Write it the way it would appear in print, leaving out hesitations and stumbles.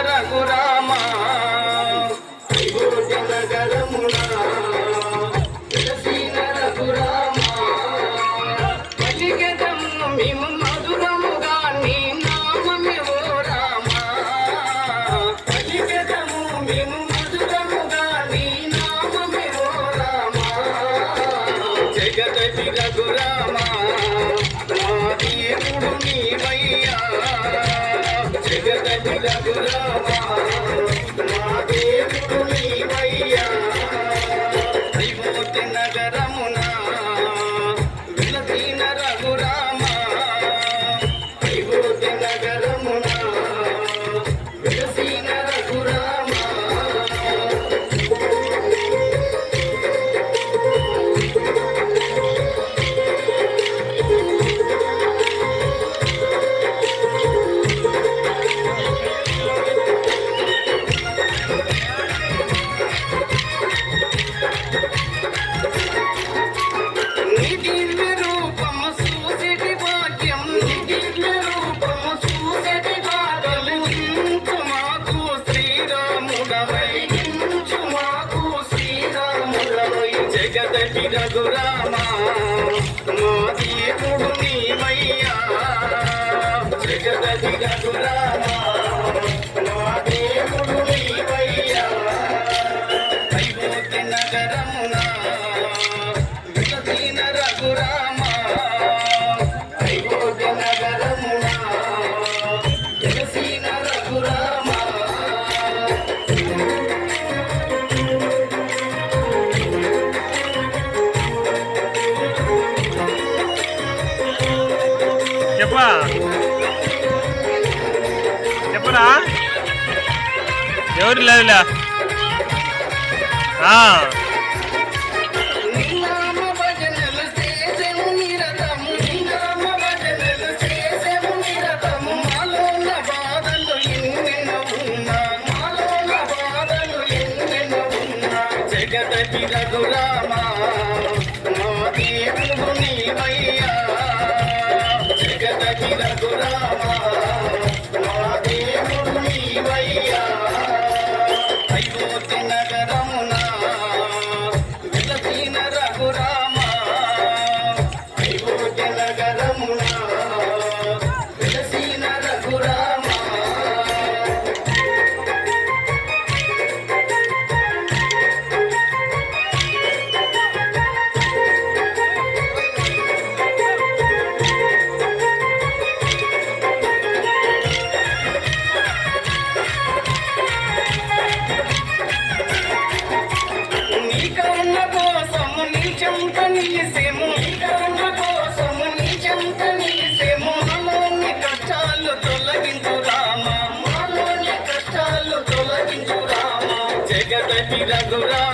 రఘురామ అయోధ్య నగరమున వెలసిన రఘురామ పలికెదము మేము మధురముగా నీ నామమే ఓ రామ పలికెదము మేము మధురముగా నీ నామమే ఓ రామ జగదపి రఘురామ మా దేవుడు నీవయ్యా జగదపి రఘురామ మా దేవుడు నీవయ్యా అయోధ్య నగరమున వెలసిన రఘురామ అయోధ్య నగరమున వెలసిన రఘురామ జగదపి రఘురామ మా దేవుడు నీవయ్యా జగదపి రఘురామ మా దేవుడు నీవయ్యా అయోధ్య నగరమున వెలసిన రఘురామ అయోధ్య నగరమున వెలసిన రఘురామ చెప్పరా ఎవరు లేదులే జగదపి రఘురామ మా దేవుడు నీవయ్యా జగదపి రఘురామ మా దేవుడు నీవయ్యా అయోధ్య నగరమున వెలసిన రఘురామ అయోధ్య నగరమున వెలసిన రఘురామ జగదపి రఘురామ